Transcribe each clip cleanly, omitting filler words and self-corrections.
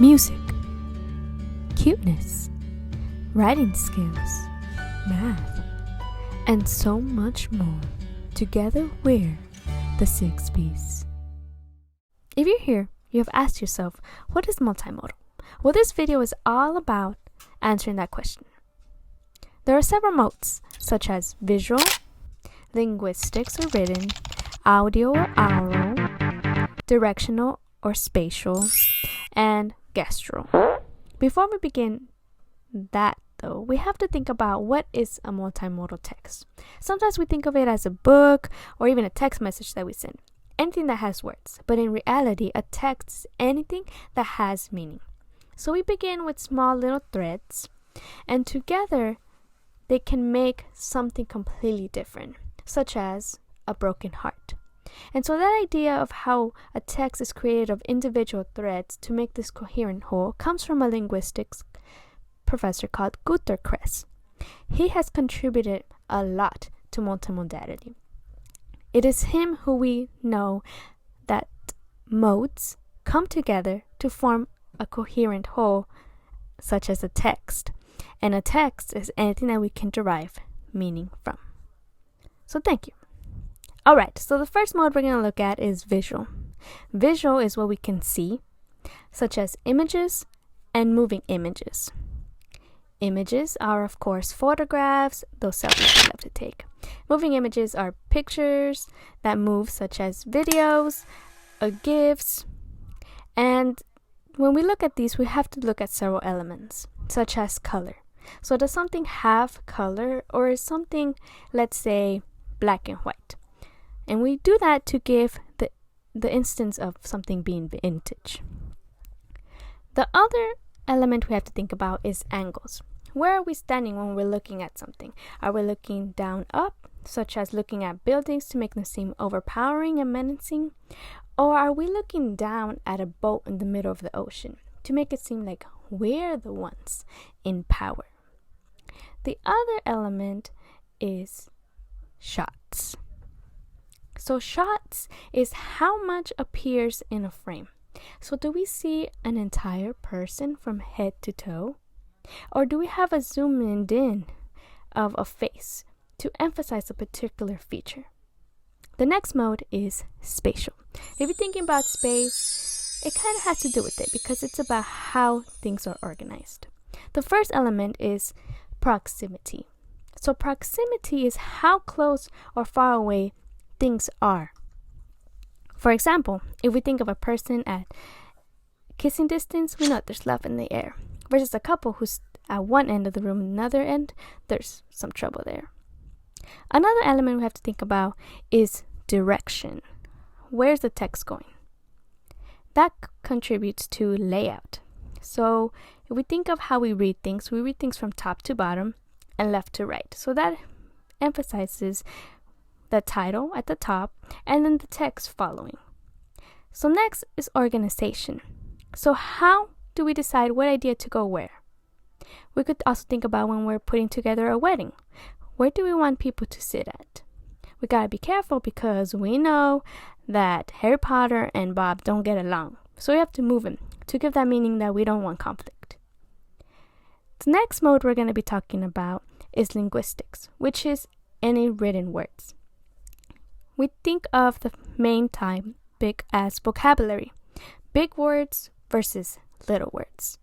music, cuteness, writing skills, math, and so much more. Together we're the 6 B's. If you're here, you have asked yourself, what is multimodal? Well, this video is all about answering that question. There are several modes, such as visual, linguistics or written, audio or oral, directional or spatial, and gestural. Before we begin that, though, we have to think about what is a multimodal text. Sometimes we think of it as a book or even a text message that we send. Anything that has words. But in reality, a text is anything that has meaning. So we begin with small little threads, and together they can make something completely different, such as a broken heart. And so that idea of how a text is created of individual threads to make this coherent whole comes from a linguistics professor called Gunter Kress. He has contributed a lot to multimodality. It is him who we know that modes come together to form a coherent whole, such as a text. And a text is anything that we can derive meaning from. So thank you. Alright, so the first mode we're going to look at is visual. Visual is what we can see, such as images and moving images. Images are, of course, photographs, those selfies we love to take. Moving images are pictures that move, such as videos or GIFs. And when we look at these, we have to look at several elements, such as color. So does something have color, or is something, let's say, black and white? And we do that to give the instance of something being vintage. The other element we have to think about is angles. Where are we standing when we're looking at something? Are we looking down up, such as looking at buildings to make them seem overpowering and menacing? Or are we looking down at a boat in the middle of the ocean to make it seem like we're the ones in power? The other element is shots. So shots is how much appears in a frame. So do we see an entire person from head to toe? Or do we have a zoomed in of a face to emphasize a particular feature? The next mode is spatial. If you're thinking about space, it kind of has to do with it because it's about how things are organized. The first element is proximity. So proximity is how close or far away things are. For example, if we think of a person at kissing distance, we know there's love in the air. Versus a couple who's at one end of the room and another end, there's some trouble there. Another element we have to think about is direction. Where's the text going? That contributes to layout. So if we think of how we read things from top to bottom and left to right. So that emphasizes the title at the top and then the text following. So next is organization. So how do we decide what idea to go where? We could also think about when we're putting together a wedding. Where do we want people to sit at? We gotta be careful because we know that Harry Potter and Bob don't get along. So we have to move them to give that meaning that we don't want conflict. The next mode we're going to be talking about is linguistics, which is any written words. We think of the main topic as vocabulary, big words versus little words.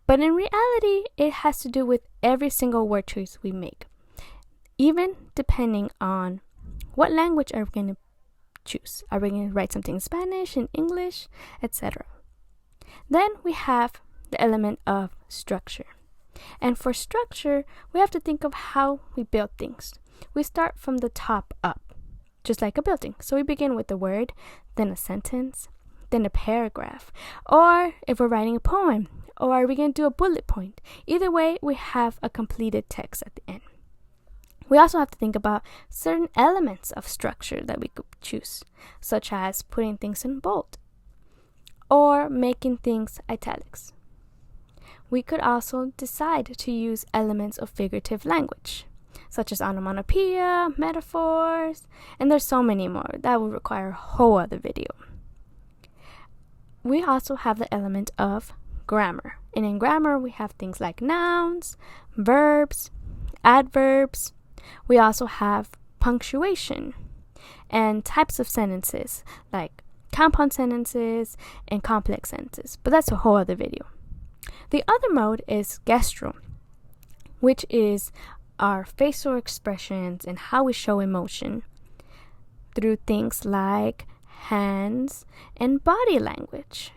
But in reality, it has to do with every single word choice we make, even depending on what language are we going to choose. Are we going to write something in Spanish, in English, etc.? Then we have the element of structure. And for structure, we have to think of how we build things. We start from the top up, just like a building. So we begin with the word, then a sentence, then a paragraph. Or if we're writing a poem, or are we going to do a bullet point? Either way, we have a completed text at the end. We also have to think about certain elements of structure that we could choose, such as putting things in bold or making things italics. We could also decide to use elements of figurative language, such as onomatopoeia, metaphors, and there's so many more. That would require a whole other video. We also have the element of grammar. And in grammar, we have things like nouns, verbs, adverbs. We also have punctuation and types of sentences like compound sentences and complex sentences. But that's a whole other video. The other mode is gestural, which is our facial expressions and how we show emotion through things like hands and body language.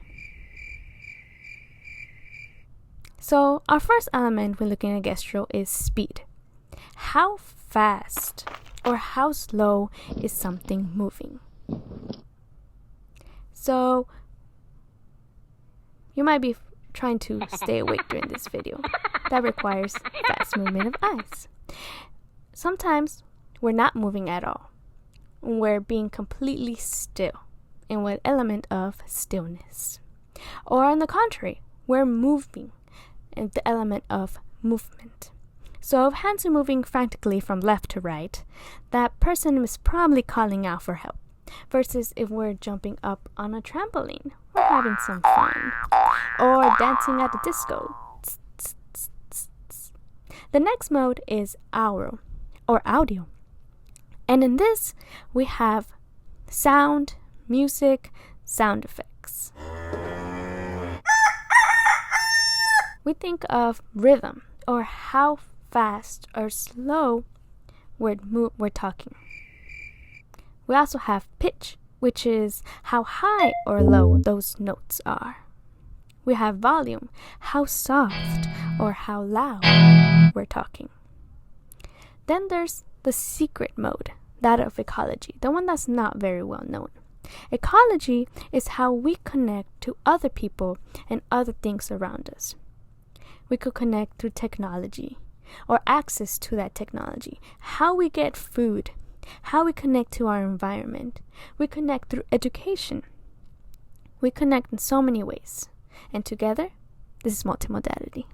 So our first element when looking at gestural is speed. How fast or how slow is something moving? So you might be trying to stay awake during this video. That requires fast movement of eyes. Sometimes we're not moving at all. We're being completely still in what element of stillness. Or on the contrary, we're moving in the element of movement. So if hands are moving frantically from left to right, that person is probably calling out for help. Versus if we're jumping up on a trampoline, we're having some fun. Or dancing at the disco. The next mode is aural or audio. And in this, we have sound, music, sound effects. We think of rhythm or how fast or slow we're talking. We also have pitch, which is how high or low those notes are. We have volume, how soft or how loud we're talking. Then there's the secret mode, that of ecology, the one that's not very well known. Ecology is how we connect to other people and other things around us. We could connect through technology or access to that technology, how we get food, how we connect to our environment. We connect through education. We connect in so many ways. And together, this is multimodality.